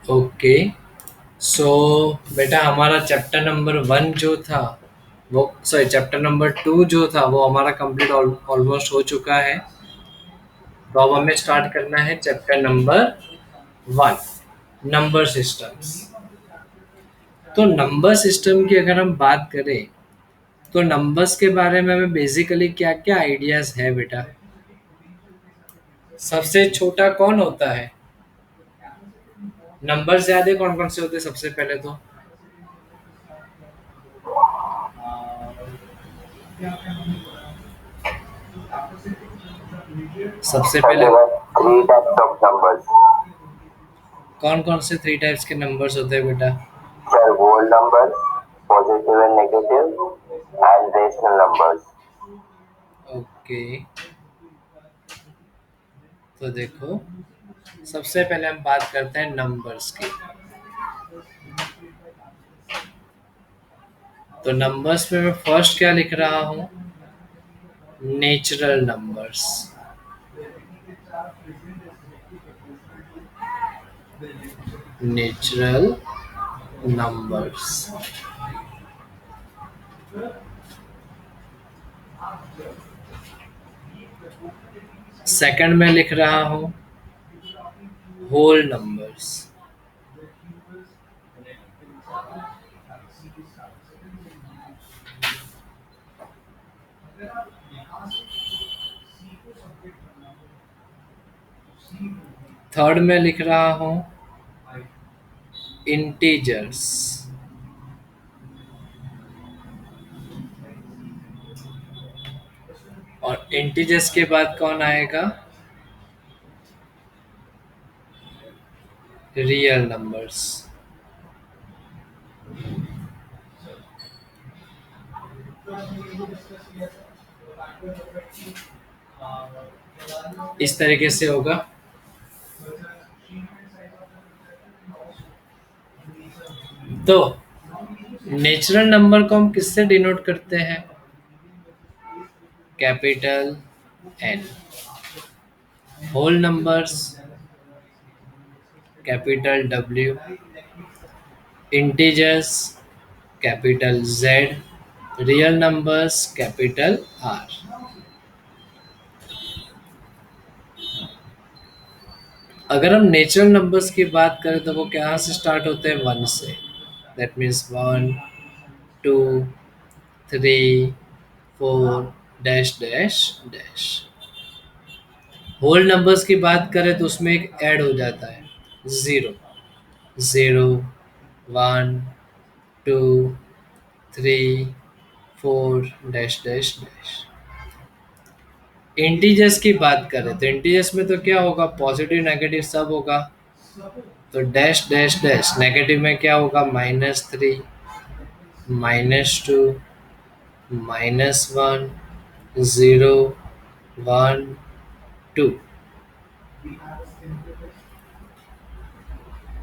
Okay. सो बेटा हमारा chapter number 1 जो था वो सॉरी चैप्टर नंबर 2 जो था वो हमारा कंप्लीट ऑलमोस्ट हो चुका है। तो अब हमें स्टार्ट करना है चैप्टर नंबर 1, नंबर सिस्टम्स। तो नंबर सिस्टम की अगर हम बात करें तो नंबर्स के बारे में हमें बेसिकली क्या क्या आइडियाज है बेटा। सबसे छोटा कौन होता है? नंबर्स याद है कौन कौन से होते हैं सबसे पहले तो? सबसे Sir, पहले there are three types of numbers. कौन कौन से 3 टाइप्स के नंबर्स होते हैं बेटा? Sir, whole numbers, positive and negative, and rational numbers. Okay. तो देखो, सबसे पहले हम बात करते हैं नंबर्स की। तो नंबर्स में मैं फर्स्ट क्या लिख रहा हूँ? Natural numbers. Natural numbers. Second में लिख रहा हूँ होल नंबर्स। थर्ड में लिख रहा हूँ इंटीजर्स। और इंटीजर्स के बाद कौन आएगा? Real numbers. इस तरीके से होगा। तो नेचुरल नंबर को हम किससे डिनोट करते हैं? Capital N. Whole numbers capital W. Integers capital Z. Real numbers capital R. अगर हम नेचुरल नंबर्स की बात करें तो वो कहाँ से स्टार्ट होते हैं? 1 से। That means 1, 2, 3, 4 dash dash dash. Whole numbers की बात करें तो उसमें एक ऐड हो जाता है, zero. Zero, 1, 2, 3, 4 dash dash dash. Integers की बात करें तो इंटीजर्स में तो क्या होगा? पॉजिटिव नेगेटिव सब होगा। तो डैश डैश डैश नेगेटिव में क्या होगा? -3, -2, -1, 0, 1, 2।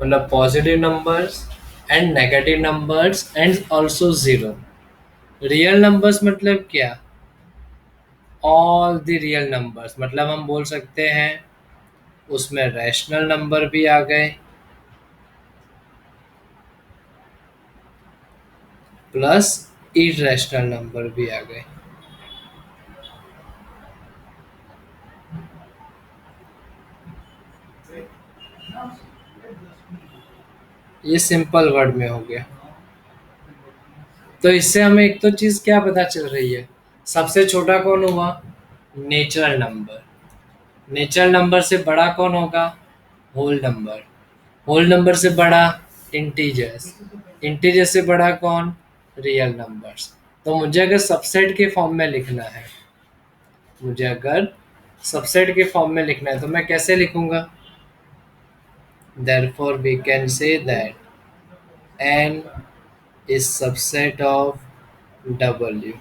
मतलब positive numbers and negative numbers and also zero. Real numbers मतलब क्या? All the real numbers. मतलब हम बोल सकते हैं उसमें रैशनल नंबर भी आ गए प्लस इरेशनल नंबर भी आ गए। ये सिंपल वर्ड में हो गया। तो इससे हमें एक तो चीज़ क्या पता चल रही है? सबसे छोटा कौन हुआ? Natural number. नेचुरल नंबर से बड़ा कौन होगा? Whole number. होल नंबर से बड़ा इंटीजर्स। इंटीजर से बड़ा कौन? Real numbers. तो मुझे अगर सबसेट के फॉर्म में लिखना है, मुझे अगर सबसेट के फॉर्म में लिखना है तो मैं कैसे लिखूंगा? therefore we can say that n is subset of w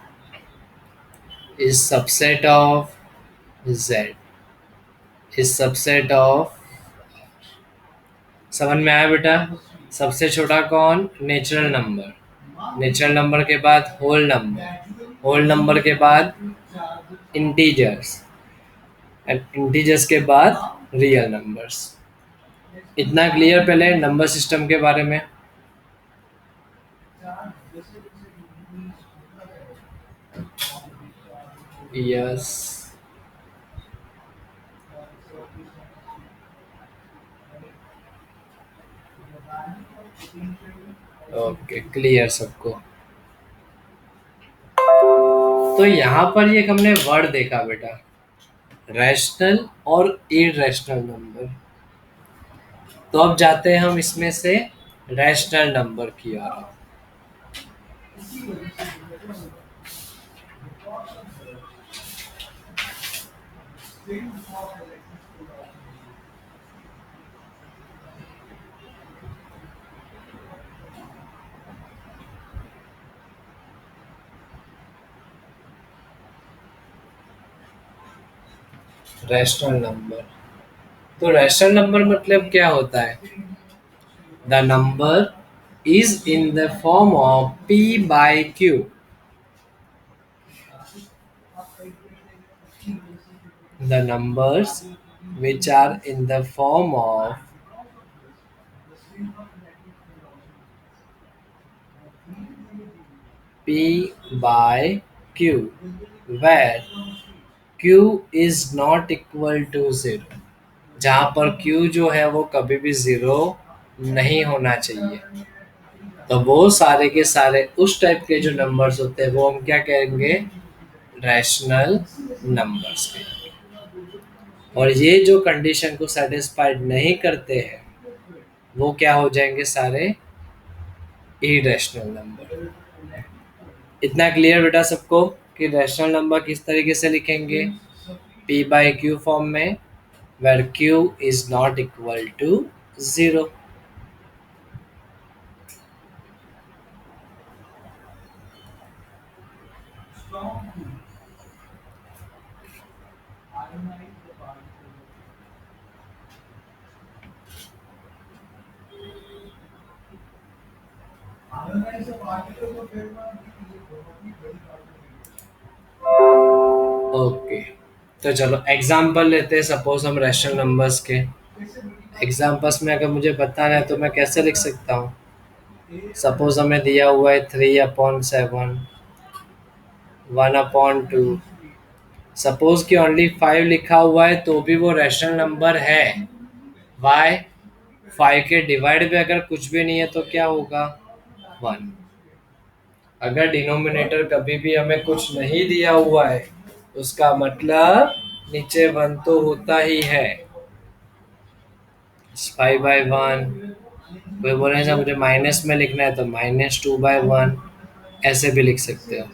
is subset of z is subset of। समझ में आया बेटा? सबसे छोटा कौन? Natural number. नेचुरल नंबर के बाद होल नंबर। होल नंबर के बाद इंटीजर्स एंड इंटीजर्स के बाद रियल नंबर्स। इतना क्लियर पहले नंबर सिस्टम के बारे में? यस। ओके, क्लियर सबको। तो यहाँ पर ये हमने वर्ड देखा बेटा, रैशनल और इरेशनल नंबर। तो अब जाते हैं हम इसमें से रैशनल नंबर की ओर। रैशनल नंबर, तो रैशनल नंबर मतलब क्या होता है? The number is in the form of P by Q. The numbers which are in the form of P by Q, where Q is not equal to 0, जहाँ पर Q जो है वो कभी भी 0 नहीं होना चाहिए। तो वो सारे के सारे उस टाइप के जो नंबर्स होते हैं वो हम क्या कहेंगे? रैशनल नंबर्स कहेंगे। और ये जो कंडीशन को सेटिस्फाइड नहीं करते हैं वो क्या हो जाएंगे? सारे इरेशनल नंबर। इतना क्लियर बेटा सबको कि रैशनल नंबर किस तरीके से लिखेंगे? P बाई क्यू फॉर्म में, where Q is not equal to 0। Okay, तो चलो एग्जाम्पल लेते हैं। सपोज हम रैशनल नंबर्स के एग्जाम्पल्स में अगर मुझे बताना है तो मैं कैसे लिख सकता हूँ? सपोज हमें दिया हुआ है 3/7, 1/2। सपोज कि ओनली 5 लिखा हुआ है तो भी वो रैशनल नंबर है। वाई? 5 के डिवाइड में अगर कुछ भी नहीं है तो क्या होगा? 1। अगर डिनोमिनेटर कभी भी हमें कुछ नहीं दिया हुआ है उसका मतलब नीचे 1 तो होता ही है। 5/1। कोई बोले ना मुझे माइनस में लिखना है तो -2/1, ऐसे भी लिख सकते हो।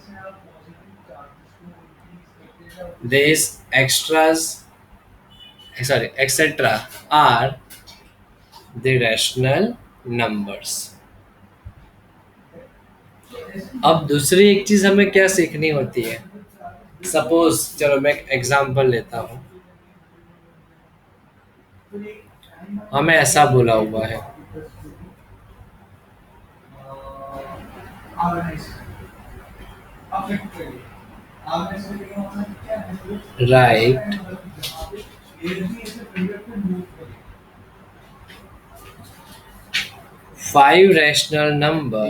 These extras, sorry, etc. are the rational numbers. अब दूसरी एक चीज हमें क्या सीखनी होती है? सपोज चलो मैं एक एग्जांपल लेता हूँ। हमें ऐसा बोला हुआ है, right 5 rational number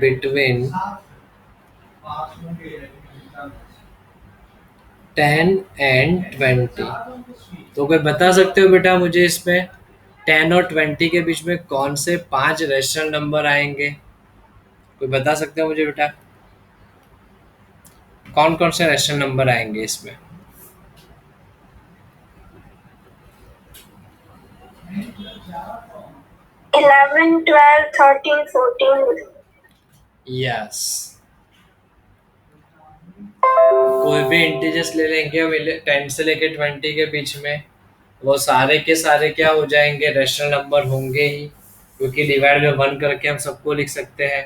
between 10 and 20। तो कोई बता सकते हो बेटा मुझे इसमें 10 और 20 के बीच में कौन से 5 रैशनल नंबर आएंगे? कोई बता सकते हो मुझे बेटा? कौन कौन से रैशनल नंबर आएंगे इसमें? 11, 12, 13, 14। यस। कोई भी इंटीजर्स ले लेंगे हम 10 से लेके 20 के बीच में, वो सारे के सारे क्या हो जाएंगे? रैशनल नंबर होंगे ही, क्योंकि डिवाइड में 1 करके हम सबको लिख सकते हैं।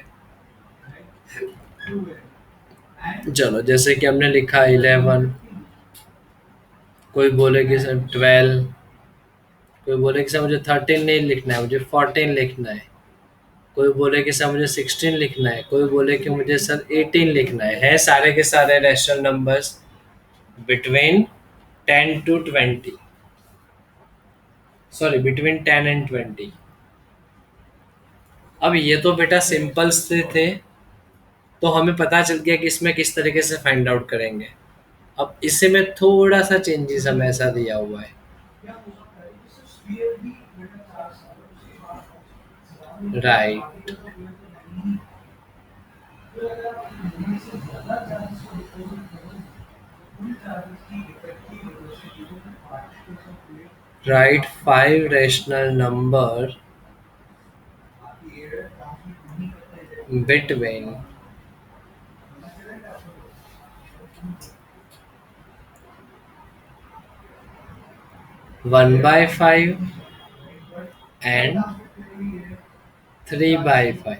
चलो जैसे कि हमने लिखा 11, कोई बोले कि सर 12, कोई बोले कि सर मुझे 13 नहीं लिखना है, मुझे 14 लिखना है। कोई बोले कि सर मुझे 16 लिखना है, कोई बोले कि मुझे सर 18 लिखना है सारे के सारे rational numbers between 10 to 20, sorry between 10 and 20। अब ये तो बेटा सिंपल से थे, तो हमें पता चल गया कि इसमें किस तरीके से फाइंड आउट करेंगे। अब इसे में थोड़ा सा चेंजेस हमें ऐसा दिया हुआ है, right. Write 5 rational number between 1/5 and 3/5।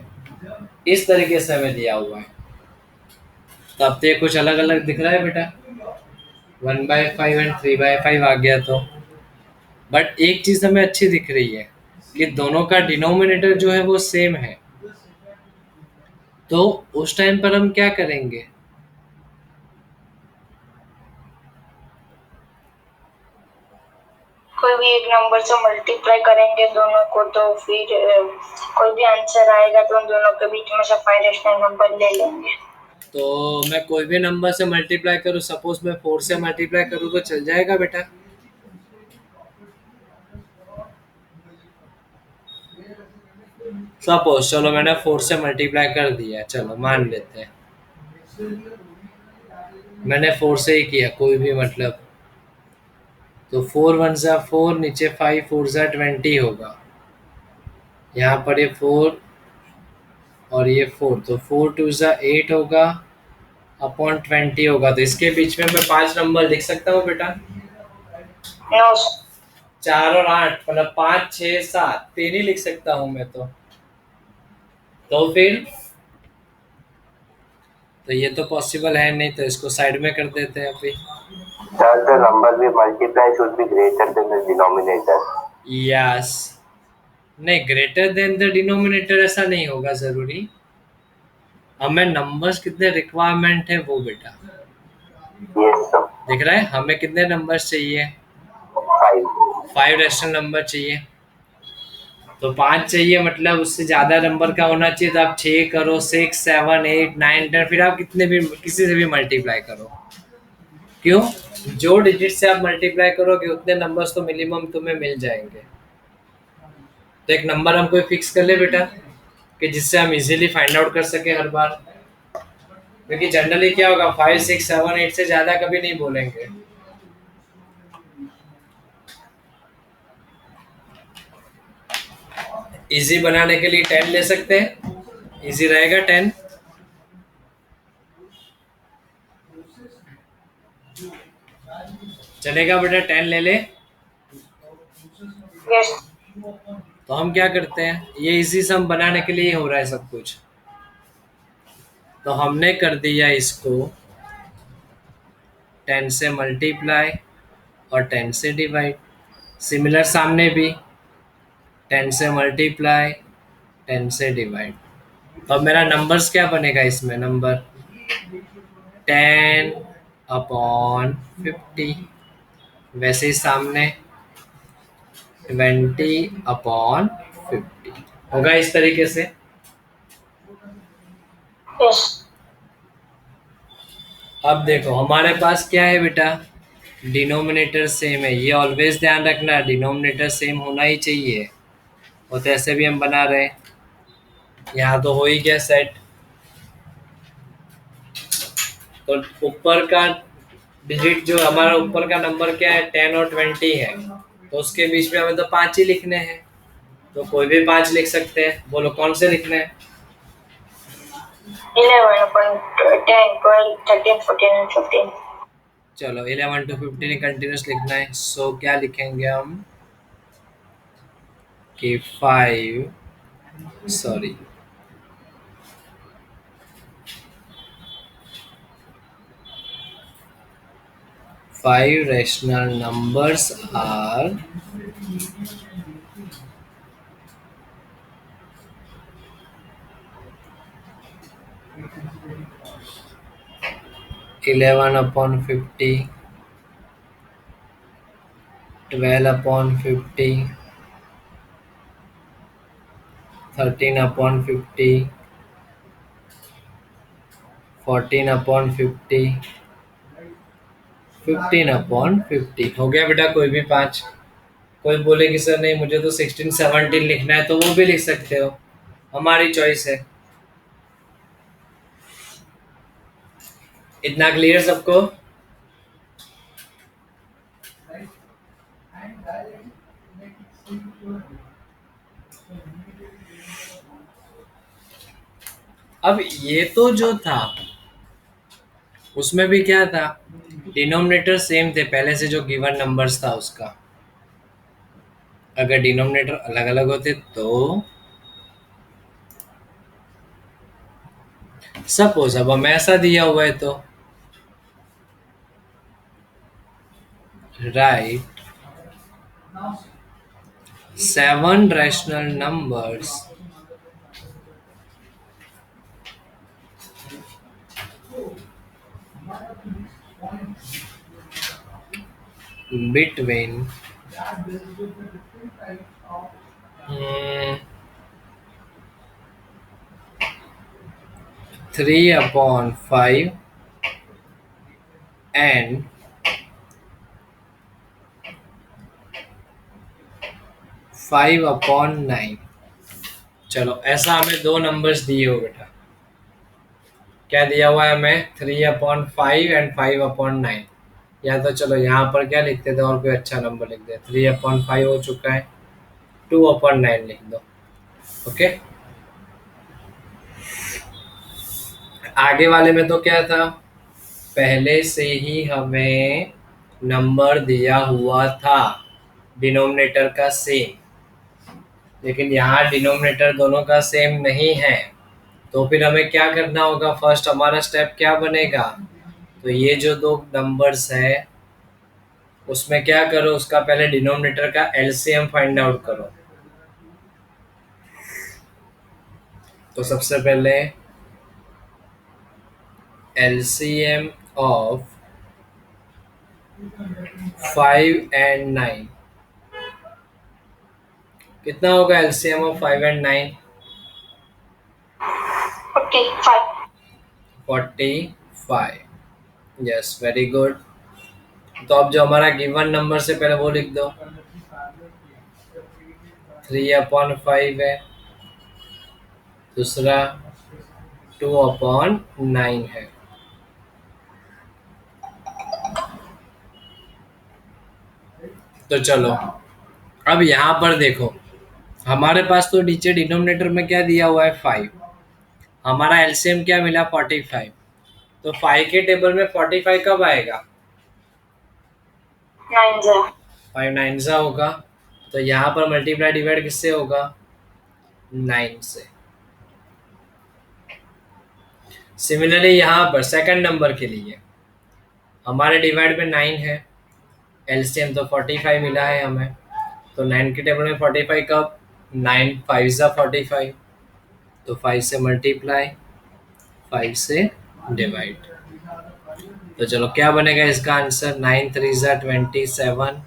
इस तरीके से हमें दिया हुआ है। तो अब तो ये कुछ अलग अलग दिख रहा है बेटा, 1/5 एंड 3/5 आ गया तो। बट एक चीज हमें अच्छी दिख रही है कि दोनों का डिनोमिनेटर जो है वो सेम है। तो उस टाइम पर हम क्या करेंगे, कोई भी एक नंबर से मल्टीप्लाई करेंगे दोनों को, तो फिर कोई भी आंसर आएगा तो उन दोनों के बीच में से 5 रेशनल नंबर ले लेंगे। तो मैं कोई भी नंबर से मल्टीप्लाई करूँ, सपोज मैं 4 से मल्टीप्लाई करूँ तो चल जाएगा बेटा? सपोज चलो मैंने 4 से मल्टीप्लाई कर दिया, चलो मान लेते हैं मैंने 4 से ही किया, कोई भी मतलब। तो 4 1 ज़ा 4, नीचे 5 4 ज़ा 20 होगा। यहाँ पर ये 4 और ये 4, तो 4 2 ज़ा 8 होगा अपॉन 20 होगा। तो इसके बीच में मैं 5 नंबर लिख सकता हूँ बेटा? नो। 4 और 8 मतलब 5 6 7 3 ही लिख सकता हूँ मैं तो फिर तो ये तो पॉसिबल है नहीं, तो इसको साइड में कर देते हैं अभी। Sir, the number we multiply should be greater than the denominator. Yes, नहीं ग्रेटर देन द डिनोमिनेटर ऐसा नहीं होगा जरूरी। हमें नंबर्स कितने रिक्वायरमेंट है वो बेटा Yes, sir. दिख रहा है। हमें कितने नंबर्स चाहिए? 5. 5 रेशनल नंबर चाहिए। तो 5 चाहिए, मतलब उससे ज्यादा नंबर का होना चाहिए। तो आप 6 करो, 6 7 8 9 10, फिर आप कितने भी किसी से भी मल्टीप्लाई करो। क्यों? जो डिजिट से आप मल्टीप्लाई करोगे उतने नंबर्स तो मिनिमम तुम्हें मिल जाएंगे। तो एक नंबर हम कोई फिक्स कर ले बेटा, कि जिससे हम इजीली फाइंड आउट कर सके हर बार। क्योंकि जनरली क्या होगा, 5 6 7 8 से ज्यादा कभी नहीं बोलेंगे। इजी बनाने के लिए 10 ले सकते हैं, इजी रहेगा 10। चलेगा बेटा, 10 ले ले। यस। तो हम क्या करते हैं, ये इजी सम बनाने के लिए हो रहा है सब कुछ। तो हमने कर दिया इसको 10 से मल्टीप्लाई और 10 से डिवाइड। सिमिलर सामने भी 10 से मल्टीप्लाई 10 से डिवाइड। तो अब मेरा नंबर्स क्या बनेगा इसमें, नंबर 10 अपॉन 50। वैसे ही सामने 20 अपॉन 50 होगा इस तरीके से। यस। अब देखो हमारे पास क्या है बेटा, डिनोमिनेटर सेम है। ये ऑलवेज ध्यान रखना, डिनोमिनेटर सेम होना ही चाहिए। और तो ऐसे भी हम बना रहे हैं, यहाँ तो हो ही गया सेट। तो ऊपर का डिजिट जो हमारा ऊपर का नंबर क्या है, 10 और 20 है। तो उसके बीच में हमें तो 5 ही लिखने हैं, तो कोई भी 5 लिख सकते हैं। बोलो कौन से लिखने हैं? 11 upon 10 12 13 14 and 15। चलो 11 to 15 कंटिन्यूस लिखना है। सो क्या लिखेंगे हम कि 5 सॉरी 5 rational numbers are 11/50, 12/50, 13/50, 14/50, 15/50। हो गया बेटा, कोई भी पांच। कोई बोले कि सर नहीं मुझे तो 16 17 लिखना है, तो वो भी लिख सकते हो, हमारी चॉइस है। इतना क्लियर सबको? अब ये तो जो था उसमें भी क्या था, डिनोमिनेटर सेम थे पहले से जो गिवन नंबर्स था उसका। अगर डिनोमिनेटर अलग अलग होते तो सपोज अब हमें ऐसा दिया हुआ है तो right 7 rational numbers between 3/5 and 5/9। चलो ऐसा हमें दो नंबर्स दिए हो बेटा। क्या दिया हुआ है हमें? 3/5 एंड 5/9। या तो चलो यहाँ पर क्या लिखते थे और कोई अच्छा नंबर लिख दे। 3/5 हो चुका है, 2/9 लिख दो। ओके, आगे वाले में तो क्या था, पहले से ही हमें नंबर दिया हुआ था डिनोमिनेटर का सेम, लेकिन यहाँ डिनोमिनेटर दोनों का सेम नहीं है। तो फिर हमें क्या करना होगा, फर्स्ट हमारा स्टेप क्या बनेगा, तो ये जो दो नंबर्स है उसमें क्या करो, उसका पहले डिनोमिनेटर का एलसीएम फाइंड आउट करो। तो सबसे पहले एलसीएम ऑफ 5 एंड 9 कितना होगा? LCM of 5 and 9 45। 45। Yes, very good. तो अब जो हमारा गिवन नंबर से पहले वो लिख दो, 3/5 है, दूसरा 2/9 है। तो चलो अब यहाँ पर देखो, हमारे पास तो नीचे डिनोमिनेटर में क्या दिया हुआ है, 5। हमारा एलसीएम क्या मिला, 45। तो 5 के टेबल में 45 कब आएगा? 9 5 9 होगा। तो यहाँ पर मल्टीप्लाई डिवाइड किससे होगा? 9 से। सिमिलरली यहाँ पर सेकंड नंबर के लिए हमारे डिवाइड में 9 है, एलसीएम तो 45 मिला है हमें। तो 9 के टेबल में 45 कब? 9 5 45। तो 5 से मल्टीप्लाई, 5 से डिवाइड। तो चलो क्या बनेगा इसका आंसर, 9 3 27,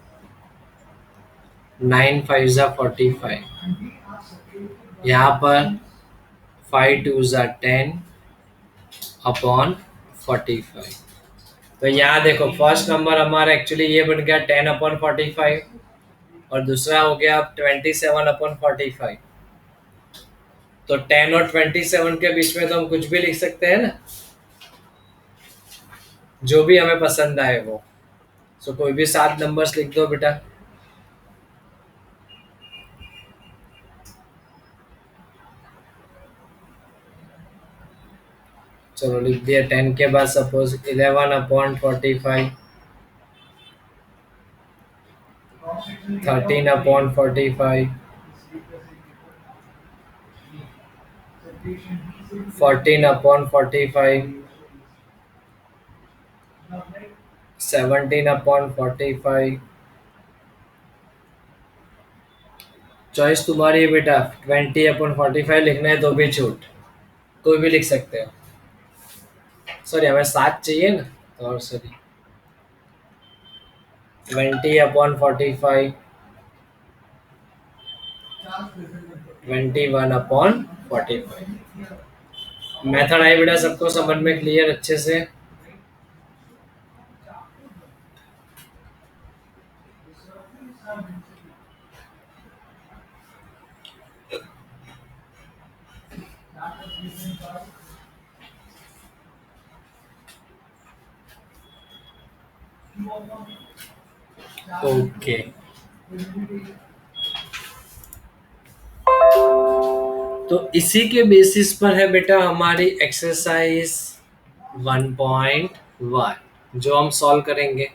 9 5 45। यहाँ पर 5 2 10 अपॉन 45। तो यहाँ देखो फर्स्ट नंबर हमारा एक्चुअली ये बन गया 10/45 और दूसरा हो गया 27/45। तो 10 और 27 के बीच में तो हम कुछ भी लिख सकते हैं ना, जो भी हमें पसंद आए वो। सो कोई भी 7 नंबर्स लिख दो बेटा। चलो लिख दिया। 10 के बाद सपोज 11/45, 13/45, 14/45, 17/45। चॉइस तुम्हारी है बेटा, 20/45 लिखना है तो भी छूट, कोई भी लिख सकते हो। सॉरी, हमें 7 चाहिए ना, तो और सॉरी, 20/45, 21/45। मेथड आई बेटा सबको समझ में क्लियर अच्छे से? ओके, तो इसी के बेसिस पर है बेटा हमारी एक्सरसाइज 1.1 जो हम सॉल्व करेंगे।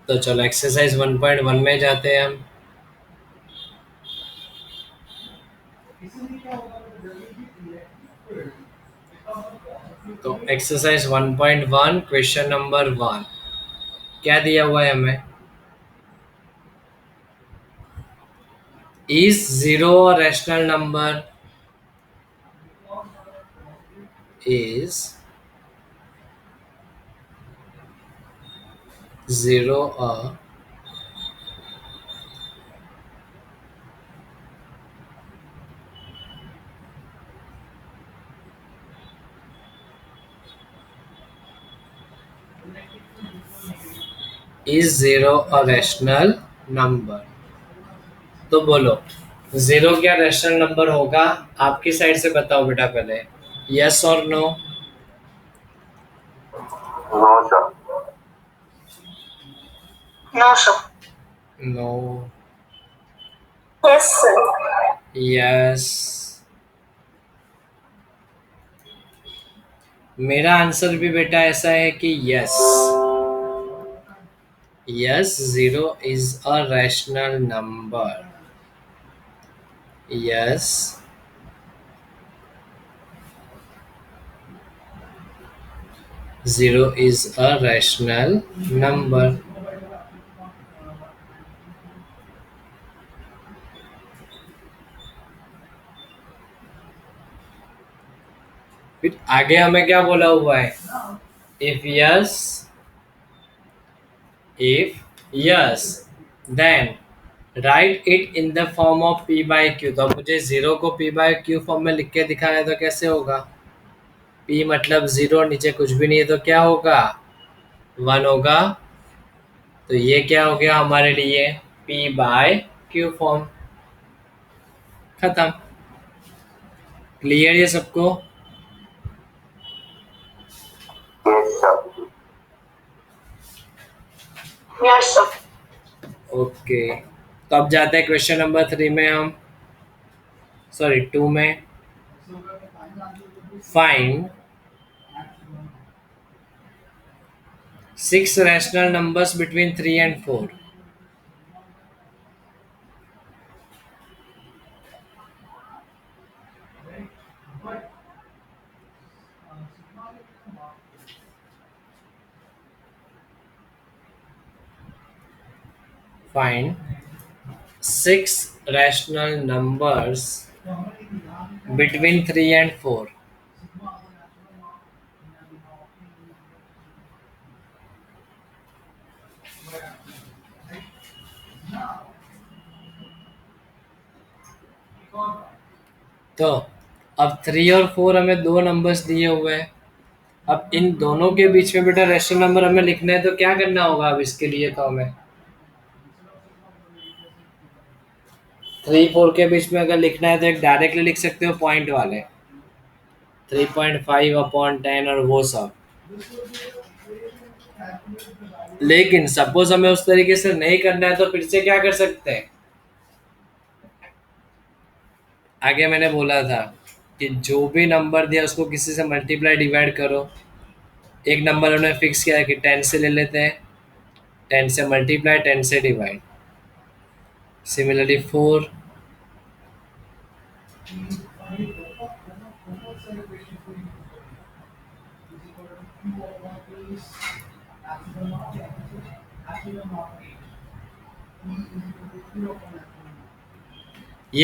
तो चलो एक्सरसाइज 1.1 में जाते हैं हम। तो एक्सरसाइज 1.1 क्वेश्चन नंबर 1 क्या दिया हुआ है हमें? Is zero a rational number? Is zero a is zero a rational number? तो बोलो, जीरो क्या रैशनल नंबर होगा? आपकी साइड से बताओ बेटा पहले, यस और no? No sir. No sir. No. Yes sir. Yes. मेरा आंसर भी बेटा ऐसा है कि yes. Yes, zero is a rational number. Yes, zero is a rational number. फिर आगे हमें क्या बोला हुआ है? If yes, if yes then write it in the form of p by q. तो अब मुझे जीरो को पी बाई क्यू फॉर्म में लिख के दिखाना है तो कैसे होगा? पी मतलब जीरो, नीचे कुछ भी नहीं है तो क्या होगा? 1 होगा। तो ये क्या हो गया हमारे लिए? P by q form. खत्म। क्लियर ये सबको? Yes sir. Yes sir. Okay, तो अब जाते हैं क्वेश्चन नंबर 3 में हम, सॉरी 2 में। Find 6 rational numbers between 3 and 4। Find 6 rational numbers between 3 and 4। तो अब 3 और 4 हमें दो नंबर्स दिए हुए हैं। अब इन दोनों के बीच में बेटा रैशनल नंबर हमें लिखना है तो क्या करना होगा? अब इसके लिए तो हमें 3 4 के बीच में अगर लिखना है तो एक डायरेक्टली लिख सकते हो पॉइंट वाले, 3.5/10 और वो सब। लेकिन सपोज हमें उस तरीके से नहीं करना है तो फिर से क्या कर सकते हैं? आगे मैंने बोला था कि जो भी नंबर दिया उसको किसी से मल्टीप्लाई डिवाइड करो। एक नंबर उन्होंने फिक्स किया है कि 10 से ले लेते हैं, 10 से मल्टीप्लाई, 10 से डिवाइड। सिमिलरली 4, ये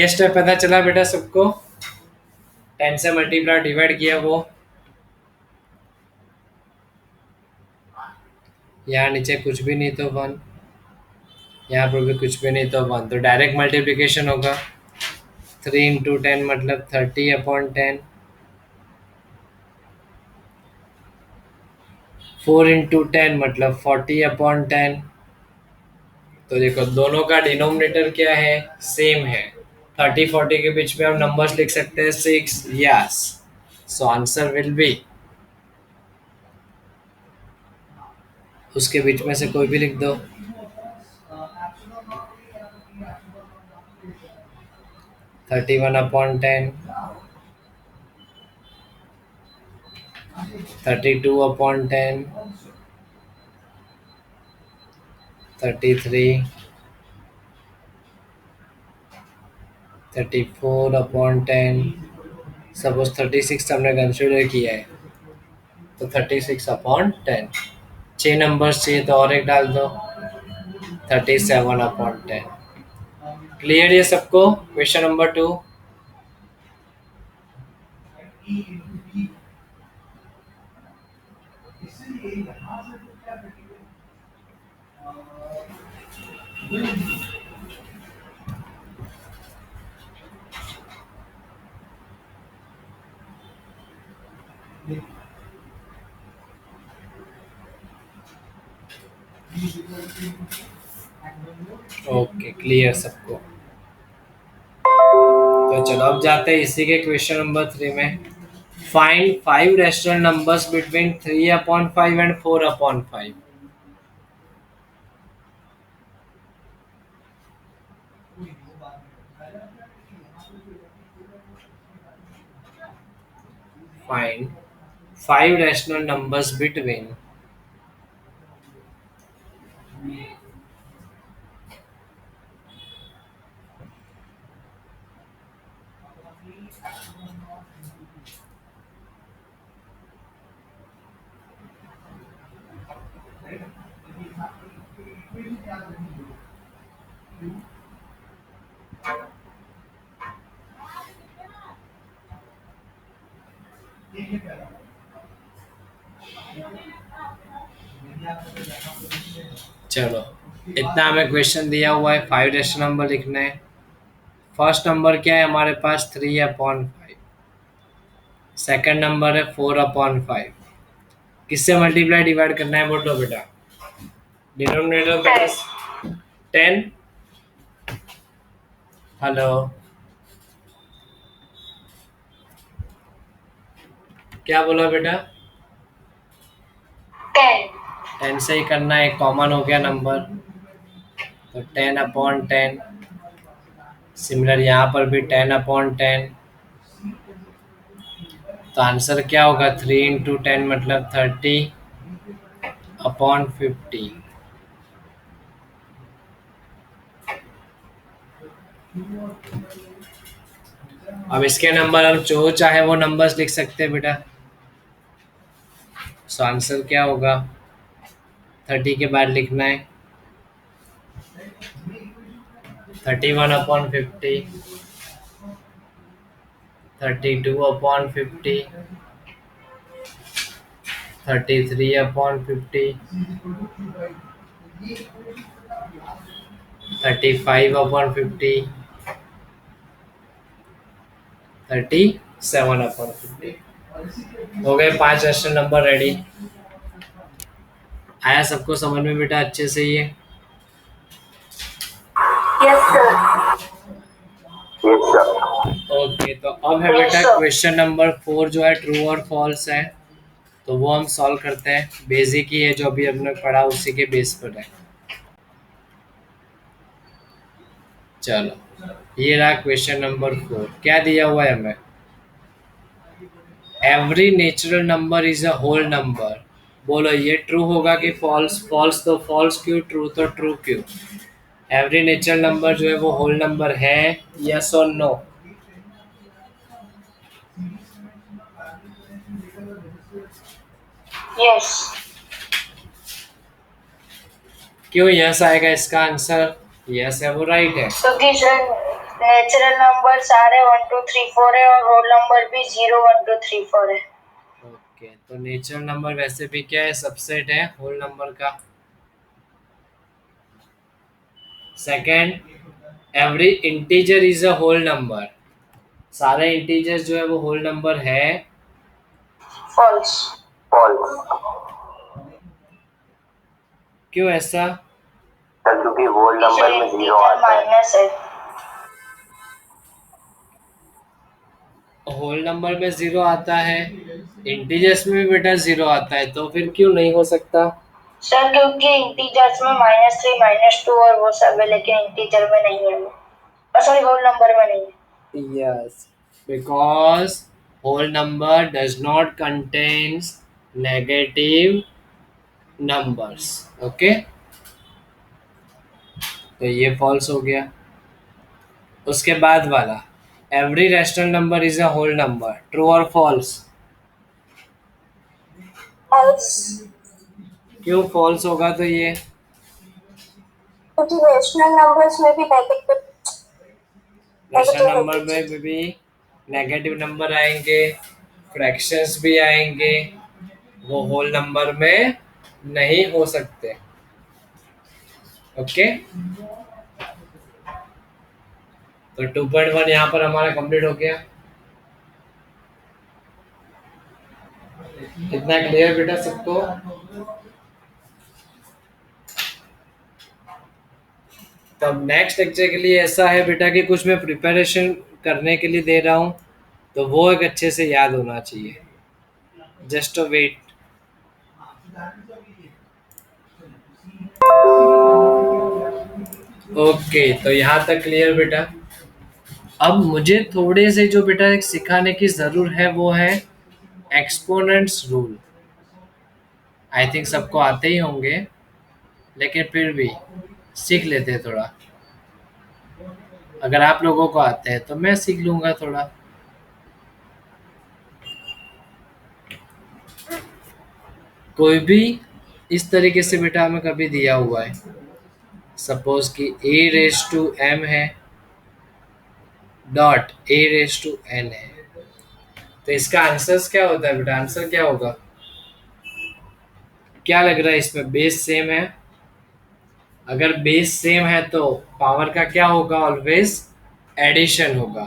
स्टेप पता चला बेटा सबको? 10 से मल्टीप्लाई डिवाइड किया वो, यहाँ नीचे कुछ भी नहीं तो 1, यहाँ पर भी कुछ भी नहीं तो 1, तो डायरेक्ट मल्टीप्लिकेशन होगा। 3 इंटू 10 मतलब 30/10, 4 इंटू 10 मतलब 40/10। तो देखो दोनों का डिनोमिनेटर क्या है, सेम है। 30-40 के बीच में हम नंबर्स लिख सकते हैं 6, yes. So answer will be, उसके बीच में से कोई भी लिख दो। 31/10, 32/10, 33, 34/10। सपोज 36 हमने कंसिडर किया है, तो 36/10। 6 नंबर्स चाहिए तो और एक डाल दो, 37/10। क्लियर ये सबको? Question number 2। ओके, क्लियर सबको? तो चलो अब जाते हैं इसी के क्वेश्चन नंबर 3 में। Find 5 rational numbers between 3/5 and 4/5। Find 5 rational numbers between चलो इतना हमें क्वेश्चन दिया हुआ है, 5 रैशनल नंबर लिखना है। फर्स्ट नंबर क्या है हमारे पास, 3/5। सेकंड नंबर है 4/5। किससे मल्टीप्लाई डिवाइड करना है बोलो बेटा? डिनोमिनेटर का 10। हेलो, क्या बोला बेटा? 10 से ही करना है, कॉमन हो गया नंबर, तो 10/10। सिमिलर यहाँ पर भी 10/10। तो आंसर क्या होगा, 3 इंटू 10 मतलब 30/50। अब इसके नंबर हम जो चाहे वो नंबर्स लिख सकते हैं बेटा। सो आंसर क्या होगा, 30 के बाद लिखना है 31/50, 32/50, 33/50, 35/50, 37/50। हो गए 5 रैशनल नंबर रेडी। आया सबको समझ में बेटा अच्छे से ये? Yes sir. Yes, sir. Okay, तो अब है बेटा क्वेश्चन नंबर 4 जो है ट्रू और फॉल्स है, तो वो हम सॉल्व करते हैं। बेसिक ही है, जो अभी हमने पढ़ा उसी के बेस पर है। चलो ये रहा क्वेश्चन नंबर 4। क्या दिया हुआ है हमें, every natural number is a whole number. बोलो ये ट्रू होगा कि फॉल्स? फॉल्स तो फॉल्स क्यों, ट्रू तो ट्रू क्यों? एवरी नेचुरल नंबर जो है वो होल नंबर है, यस और नो? यस, क्यों यस आएगा इसका आंसर? यस है, वो राइट है। क्योंकि सर नेचुरल नंबर सारे 1 2 3 4 है और होल नंबर भी 0 1 2 3 4 है। ओके, तो नेचुरल नंबर वैसे भी क्या है, सबसेट है होल नंबर का। Second, every integer is a whole number. सारे इंटीजर्स जो है वो होल नंबर है। False, false. क्यों ऐसा? सर क्योंकि होल टीचर नंबर में जीरो इंटीजर आता है। माइनस है। होल नंबर में जीरो आता है, इंटीजर्स में भी बेटा जीरो आता है, तो फिर क्यों नहीं हो सकता? सर क्योंकि इंटीजर्स में -3 -2 और वो सब है, लेकिन इंटीजर में नहीं है वो, सॉरी होल नंबर में नहीं है। Yes, because whole number does not contains negative numbers. Okay, तो ये फॉल्स हो गया। उसके बाद वाला, every rational number is a whole number, true और फॉल्स? फॉल्स, क्यों फॉल्स होगा तो ये? क्योंकि रेशनल नंबर्स में भी नेगेटिव रैशनल नेगेटिव नंबर होगी। में भी नेगेटिव नंबर आएंगे, फ्रैक्शंस भी आएंगे, वो होल नंबर में नहीं हो सकते। ओके, तो 2.1 यहाँ पर हमारा कंप्लीट हो गया। इतना क्लियर बेटा सबको? तब नेक्स्ट लेक्चर के लिए ऐसा है बेटा कि कुछ मैं प्रिपरेशन करने के लिए दे रहा हूँ, तो वो एक अच्छे से याद होना चाहिए। Just wait. ओके, तो यहाँ तक क्लियर बेटा। अब मुझे थोड़े से जो बेटा एक सिखाने की ज़रूर है वो है एक्सपोनेंट्स रूल। आई थिंक सबको आते ही होंगे, लेकिन फिर भी सीख लेते हैं थोड़ा। अगर आप लोगों को आते हैं तो मैं सीख लूँगा थोड़ा। कोई भी इस तरीके से बेटा हमें कभी दिया हुआ है, सपोज कि ए रेस टू एम है dot a raise to n है, तो इसका आंसर क्या होता है बेटा? आंसर क्या होगा? क्या लग रहा है इसमें? बेस सेम है। अगर बेस सेम है तो पावर का क्या होगा? ऑलवेज एडिशन होगा।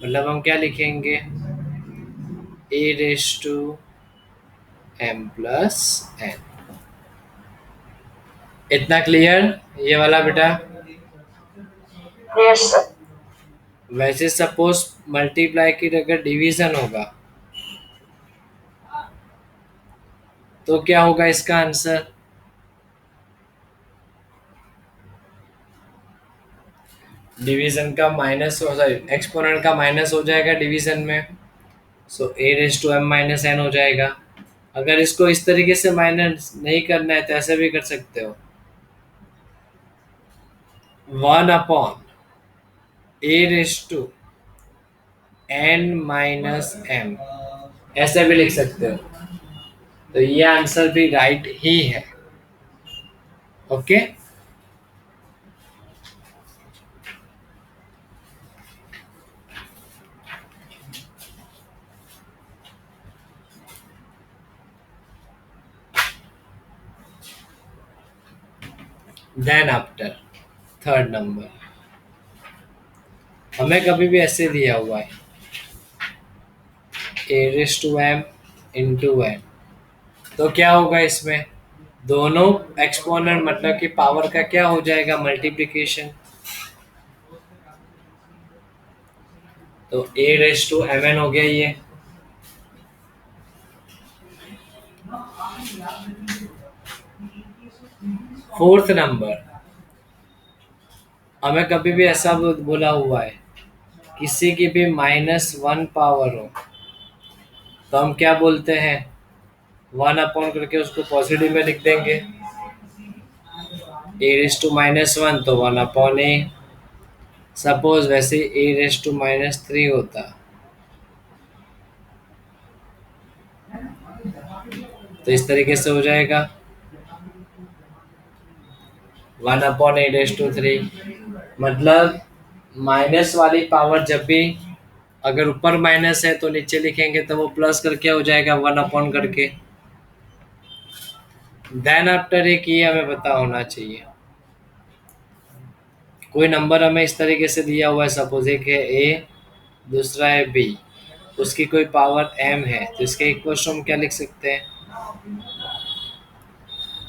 मतलब हम क्या लिखेंगे? A raise to m plus n. इतना क्लियर ये वाला बेटा? यस सर, वैसे सपोज मल्टीप्लाई की अगर डिवीजन होगा तो क्या होगा इसका आंसर? डिवीजन का माइनस हो, सॉरी एक्सपोनेंट का माइनस हो जाएगा डिवीजन में, so a raise to m minus n हो जाएगा। अगर इसको इस तरीके से माइनस नहीं करना है तो ऐसे भी कर सकते हो, 1 upon a raise to n minus m, ऐसे भी लिख सकते हो। तो ये आंसर भी राइट ही है। Okay, then after third number, हमें कभी भी ऐसे दिया हुआ है a raise to m into n, तो क्या होगा इसमें? दोनों एक्सपोनेंट मतलब कि पावर का क्या हो जाएगा? मल्टीप्लिकेशन। तो ए रेस टू एम एन हो गया ये। फोर्थ नंबर, हमें कभी भी ऐसा बोला हुआ है किसी की भी -1 पावर हो तो हम क्या बोलते हैं? 1 अपॉन करके उसको पॉजिटिव में लिख देंगे। ए रेस टू -1 तो 1 अपॉन ए। सपोज वैसे ए रेस टू -3 होता तो इस तरीके से हो जाएगा 1/8 मतलब माइनस वाली पावर जब भी अगर ऊपर माइनस है तो नीचे लिखेंगे तो वो प्लस करके हो जाएगा 1 करके। देन आफ्टर एक ये हमें पता होना चाहिए, कोई नंबर हमें इस तरीके से दिया हुआ है, सपोज एक है ए, दूसरा है बी, उसकी कोई पावर m है, तो इसके इक्वल टू हम क्या लिख सकते हैं,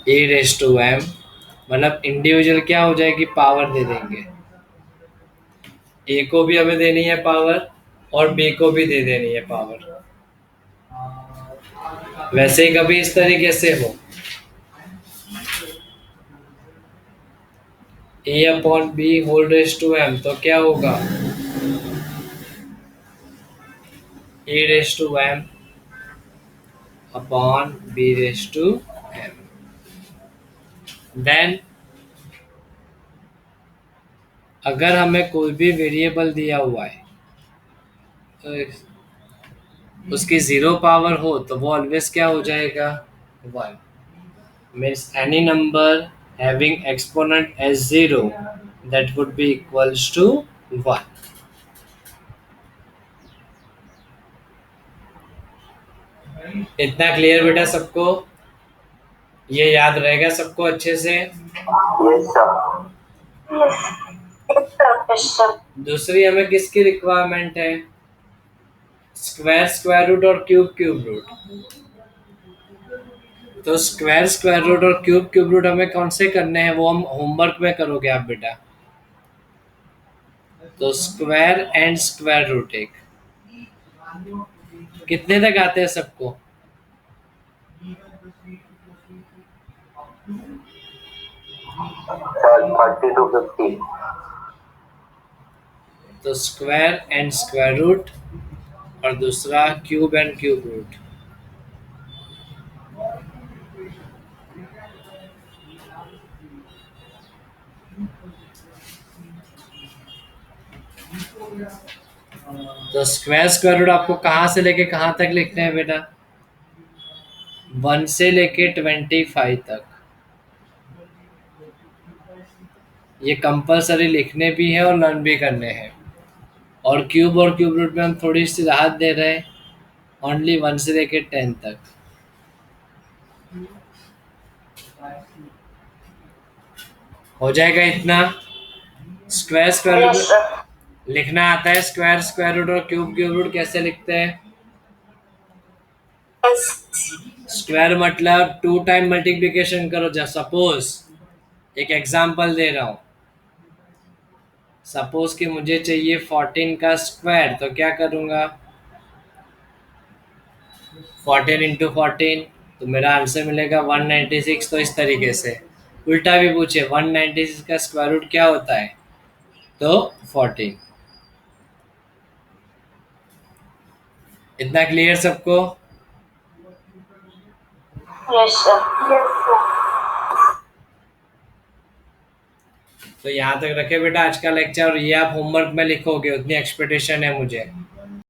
a⁻m, मतलब इंडिविजुअल क्या हो जाएगी, पावर दे देंगे, ए को भी हमें देनी है पावर और बी को भी दे देनी है पावर। वैसे ही कभी इस तरीके से हो a/b⁻m तो क्या होगा a/m/b⁻m। देन अगर हमें कोई भी वेरिएबल दिया हुआ है तो उसकी 0 पावर हो तो वो ऑलवेज क्या हो जाएगा, 1। Means any number having exponent as 0 that would be equals to 1। इतना क्लियर बेटा सबको, ये याद रहेगा सबको अच्छे से। Yes sir. Yes sir. दूसरी हमें किसकी रिक्वायरमेंट है, स्क्वायर स्क्वायर रूट और क्यूब क्यूब रूट। तो स्क्वायर स्क्वायर रूट और क्यूब क्यूब रूट हमें कौन से करने हैं, वो हम होमवर्क में करोगे आप बेटा। तो स्क्वायर एंड स्क्वायर रूट एक कितने तक आते हैं सबको, सर 30 to 50। तो स्क्वायर एंड स्क्वायर रूट और दूसरा क्यूब एंड क्यूब रूट। तो स्क्वायर स्क्वायर रूट आपको कहाँ से लेके कहाँ तक लिखते हैं बेटा, 1 से लेके 25 तक। ये कंपलसरी लिखने भी है और लर्न भी करने हैं। और क्यूब रूट में हम थोड़ी सी राहत दे रहे हैं, ओनली 1 से लेके 10 तक। हो जाएगा इतना। Square square yes root sir. लिखना आता है, स्क्वायर स्क्वायर रूट और क्यूब क्यूब रूट कैसे लिखते हैं, यस। स्क्वायर मतलब 2 टाइम मल्टीप्लिकेशन करो। जब सपोज एक एग्जांपल दे रहा हूँ, सपोज कि मुझे चाहिए 14 का स्क्वायर, तो क्या करूँगा, 14 इंटू 14, तो मेरा आंसर मिलेगा 196। तो इस तरीके से उल्टा भी पूछे 196 का स्क्वायर रूट क्या होता है, तो 14। इतना क्लियर सबको। Yes sir. Yes sir. तो यहाँ तक रखे बेटा आज का लेक्चर, और ये आप होमवर्क में लिखोगे, उतनी एक्सपेक्टेशन है मुझे।